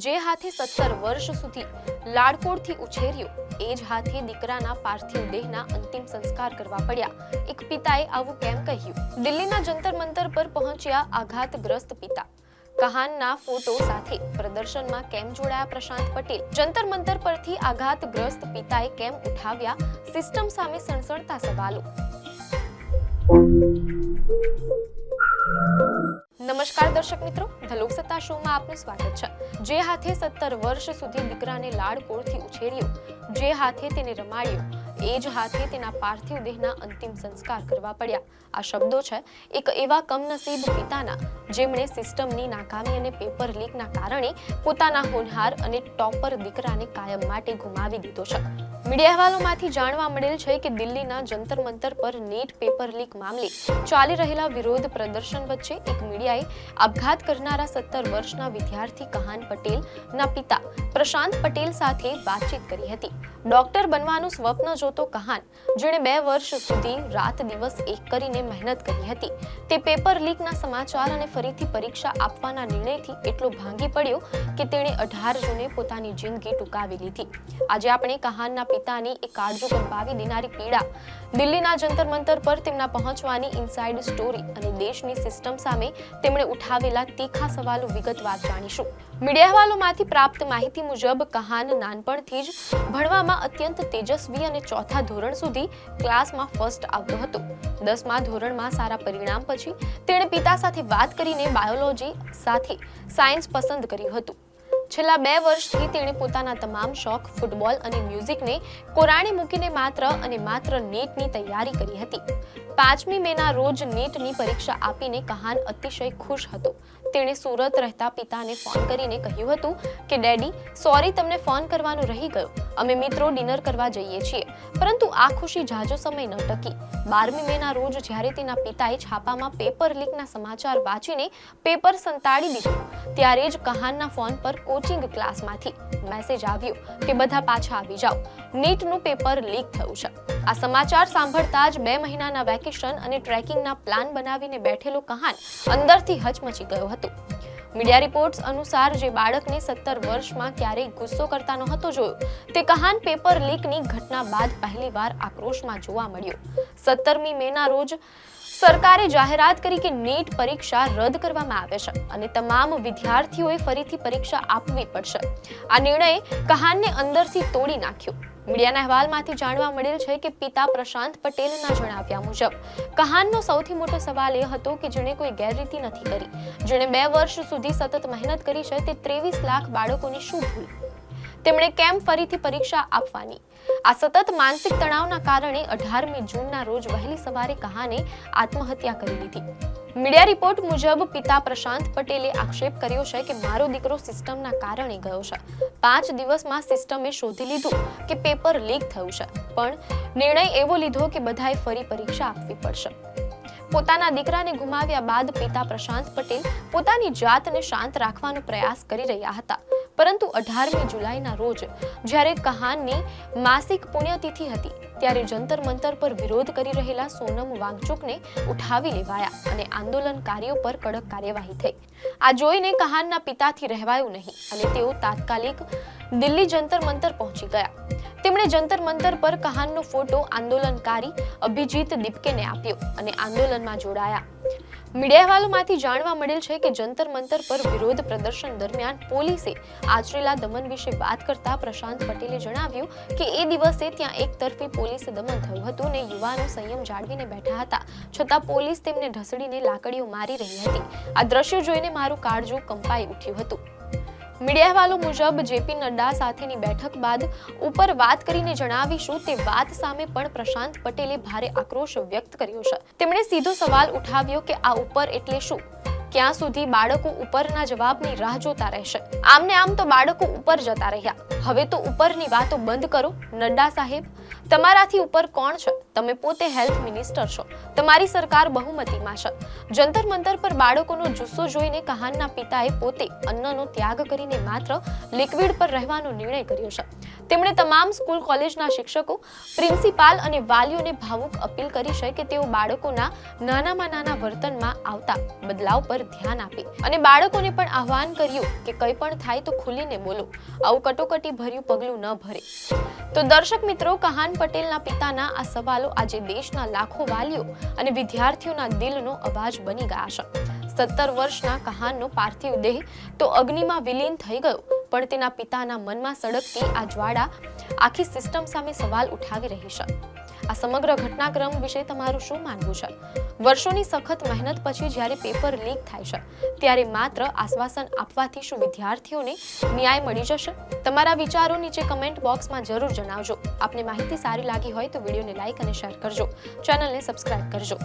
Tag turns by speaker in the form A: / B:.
A: જે હાથે 17 વર્ષ સુધી લાડકોડથી ઉછેર્યો, એ જ હાથે દીકરાના પાર્થિવ દેહના અંતિમ સંસ્કાર કરવા પડ્યા। એક પિતાએ આવું કેમ કહ્યું? દિલ્હીના જંતર મંતર પર પહોંચ્યા આઘાતગ્રસ્ત પિતા। કહાનના ફોટો સાથે પ્રદર્શનમાં કેમ જોડાયા પ્રશાંત પટેલ? જંતર મંતર પરથી આઘાતગ્રસ્ત પિતાએ કેમ ઉઠાવ્યા સિસ્ટમ સામે સણસણતા સવાલો? નમસ્કાર દર્શક મિત્રો, ધ લોકસત્તા શોમાં આપનું સ્વાગત છે। જે હાથે 17 વર્ષ સુધી દીકરાને લાડકોડથી ઉછેર્યો, જે હાથે તેને રમાડ્યો, એ જ હાથે તેના પાર્થિવ દેહના અંતિમ સંસ્કાર કરવા પડ્યા। આ શબ્દો છે એક એવા કમનસીબ પિતાના, જેમણે સિસ્ટમની નાકામી અને પેપર લીકના કારણે પોતાના હોનહાર અને ટોપર દીકરાને કાયમ માટે ગુમાવી દીધો છે। મીડિયા અહેવાલોમાંથી જાણવા મળેલ છે કે દિલ્હીના જંતર મંતર પર નીટ પેપર લીક મામલે ચાલી રહેલા વિરોધ પ્રદર્શન વચ્ચે એક મીડિયાએ આપઘાત કરનારા 17 વર્ષના વિદ્યાર્થી કહાન પટેલના પિતા પ્રશાંત પટેલ સાથે વાતચીત કરી હતી। ડોક્ટર બનવાનું સ્વપ્ન જોતો કહાન, જેણે 2 વર્ષ સુધી રાત દિવસ એક કરીને મહેનત કરી હતી, તે પેપર લીકના સમાચાર અને ફરીથી પરીક્ષા આપવાના નિર્ણયથી એટલો ભાંગી પડ્યો કે તેણે 18 જૂને પોતાની જિંદગી ટૂંકાવી લીધી। આજે આપણે કહાનના પિતાની એક કાળજો કંપાવી દેનારી પીડા, દિલ્હીના જંતર મંતર પર તેમના પહોંચવાની ઇનસાઇડ સ્ટોરી અને દેશની સિસ્ટમ સામે તેમણે ઉઠાવેલા તીખા સવાલો વિગતવાર જાણીશું। મીડિયા અહેવાલોમાંથી પ્રાપ્ત માહિતી મુજબ કહાન નાનપણથી જ ભણવામાં અત્યંત તેજસ્વી અને 4થા ધોરણ સુધી ક્લાસમાં ફર્સ્ટ આવતો હતો। 10મા ધોરણમાં સારા પરિણામ પછી તેણે પિતા સાથે વાત કરીને બાયોલોજી સાથે સાયન્સ પસંદ કર્યું હતું। છેલ્લા 2 વર્ષથી તેણે પોતાના તમામ શોખ ફૂટબોલ અને મ્યુઝિકને કોરાણે મૂકીને માત્ર અને માત્ર નીટની તૈયારી કરી હતી। 5મી મેના રોજ નીટની પરીક્ષા આપીને કહાન અતિશય ખુશ હતો। તેણે સુરત રહેતા પિતાને ફોન કરીને કહ્યું હતું કે ડેડી, સોરી તમને ફોન કરવાનું રહી ગયો, અમે મિત્રો ડિનર કરવા જઈએ છીએ। પરંતુ આ ખુશી જાજો સમય ન ટકી। 12મી મેના રોજ જ્યારે તેના પિતાએ છાપામાં પેપર લીકના સમાચાર વાંચીને પેપર સંતાડી દીધું, ત્યારે જ કહાનના ફોન પર કોચિંગ ક્લાસમાંથી મેસેજ આવ્યો કે બધા પાછા આવી જાઓ, નીટનું પેપર લીક થયું છે। આ સમાચાર સાંભળતા જ 2 મહિનાના વેકેશન અને ટ્રેકિંગના પ્લાન બનાવીને બેઠેલો કહાન અંદરથી હચમચી ગયો હતો। મીડિયા રિપોર્ટ્સ અનુસાર જે બાળકને 17 વર્ષમાં ક્યારેય ગુસ્સો કરતા નહોતો જોયો, તે કહાન પેપર લીકની ઘટના બાદ પહેલીવાર આક્રોશમાં જોવા મળ્યો। 17મી મેના રોજ સરકારે જાહેરાત કરી કે નીટ પરીક્ષા રદ કરવામાં આવે છે અને તમામ વિદ્યાર્થીઓએ ફરીથી પરીક્ષા આપવી પડશે। આ નિર્ણયે કહાનને અંદરથી તોડી નાખ્યો। મીડિયાના અહેવાલમાંથી જાણવા મળેલ છે કે પિતા પ્રશાંત પટેલના જણાવ્યા મુજબ કહાનનો સૌથી મોટો સવાલ એ હતો કે જેણે કોઈ ગેરરીતિ નથી કરી, જેણે 2 વર્ષ સુધી સતત મહેનત કરી છે, તે 23 લાખ બાળકોની શું ભૂલ? તેમણે કેમ ફરીથી પરીક્ષા આપવાની? આ સતત માનસિક તણાવના કારણે 18મી જૂનના રોજ વહેલી સવારે કહાને આત્મહત્યા કરી લીધી। મીડિયા રિપોર્ટ મુજબ પિતા પ્રશાંત પટેલે આક્ષેપ કર્યો છે કે મારો દીકરો સિસ્ટમના કારણે ગયો છે। 5 દિવસમાં સિસ્ટમે શોધી લીધું કે પેપર લીક થયું છે, પણ નિર્ણય એવો લીધો કે બધાએ ફરી પરીક્ષા આપવી પડશે। પોતાના દીકરાને ગુમાવ્યા બાદ પિતા પ્રશાંત પટેલ પોતાની જાતને શાંત રાખવાનો પ્રયાસ કરી રહ્યા હતા, પરંતુ 18મી જુલાઈના રોજ જ્યારે કહાનની માસિક પુણ્યતિથિ હતી, ત્યારે જંતર મંતર પર વિરોધ કરી રહેલા સોનમ વાંગચુકને ઉઠાવી લેવાયા અને આંદોલનકારીઓ પર કડક કાર્યવાહી થઈ। આ જોઈને કહાનના પિતાથી રહેવાયું નહીં અને તેઓ તાત્કાલિક દિલ્હી જંતર મંતર પહોંચી ગયા। તેમણે જંતર મંતર પર કહાનનો ફોટો આંદોલનકારી અભિજીત દીપકેને આપ્યો અને આંદોલનમાં જોડાયા। મીડિયા અહેવાલોમાંથી જાણવા મળેલ છે કે જંતર મંતર પર વિરોધ પ્રદર્શન દરમિયાન પોલીસે આચરેલા દમન વિશે વાત કરતા પ્રશાંત પટેલે જણાવ્યું કે એ દિવસે ત્યાં એક તરફી પોલીસ દમન થયું હતું ને યુવાનો સંયમ જાળવીને બેઠા હતા, છતાં પોલીસ તેમને ઢસડીને લાકડીઓ મારી રહી હતી। આ દ્રશ્યો જોઈને મારું કાળજું કંપાઈ ઉઠ્યું હતું। મીડિયા અહેવાલો મુજબ જેપી નડ્ડા સાથેની બેઠક બાદ ઉપર વાત કરીને જણાવીશું તે વાત સામે પણ પ્રશાંત પટેલે ભારે આક્રોશ વ્યક્ત કર્યો છે। તેમણે સીધો સવાલ ઉઠાવ્યો કે આ ઉપર એટલે શું? ક્યાં સુધી બાળકો ઉપરના જવાબની રાહ જોતા રહેશે? આમને આમ તો બાળકો ઉપર જતા રહ્યા, હવે તો ઉપરની વાતો બંધ કરો નડ્ડા સાહેબ। તમારાથી ઉપર કોણ છે? તમે પોતે હેલ્થ મિનિસ્ટર છો. તમારી સરકાર બહુમતીમાં છે. જંતર મંતર પર બાળકોનો જુસ્સો જોઈને કહાનના પિતાએ પોતે અન્નનો ત્યાગ કરીને માત્ર લિક્વિડ પર રહેવાનો નિર્ણય કર્યો છે. તેમણે તમામ સ્કૂલ કોલેજના શિક્ષકો, પ્રિન્સિપાલ અને વાલીઓને ભાવુક અપીલ કરી છે કે તેઓ બાળકોના નાનામાં નાના વર્તનમાં આવતા બદલાવ પર ધ્યાન આપે અને બાળકોને પણ આહ્વાન કર્યું કે કંઈ પણ થાય તો ખુલીને બોલો, આવું કટોકટી ભર્યું પગલું ન ભરે. તો દર્શક મિત્રો, કહાન પટેલના પિતાના આ સવાલો આજે દેશના લાખો વાલીઓ અને વિદ્યાર્થીઓના દિલનો અવાજ બની ગયા છે. 17 વર્ષના કહાનનો પાર્થિવ દેહ તો અગ્નિમાં વિલીન થઈ ગયો, પણ તેના પિતાના મનમાં સળગતી આ જ્વાળા આખી સિસ્ટમ સામે સવાલ ઉઠાવી રહી છે. આ સમગ્ર ઘટનાક્રમ વિશે તમારું શું માનવું છે? વર્ષોની સખત મહેનત પછી જ્યારે પેપર લીક થાય છે, ત્યારે માત્ર આશ્વાસન આપવાથી શું વિદ્યાર્થીઓને ન્યાય મળી જશે? તમારા વિચારો નીચે કમેન્ટ બોક્સમાં જરૂર જણાવજો. આપને માહિતી સારી લાગી હોય તો વિડીયોને લાઈક અને શેર કરજો. ચેનલને સબસ્ક્રાઇબ કરજો.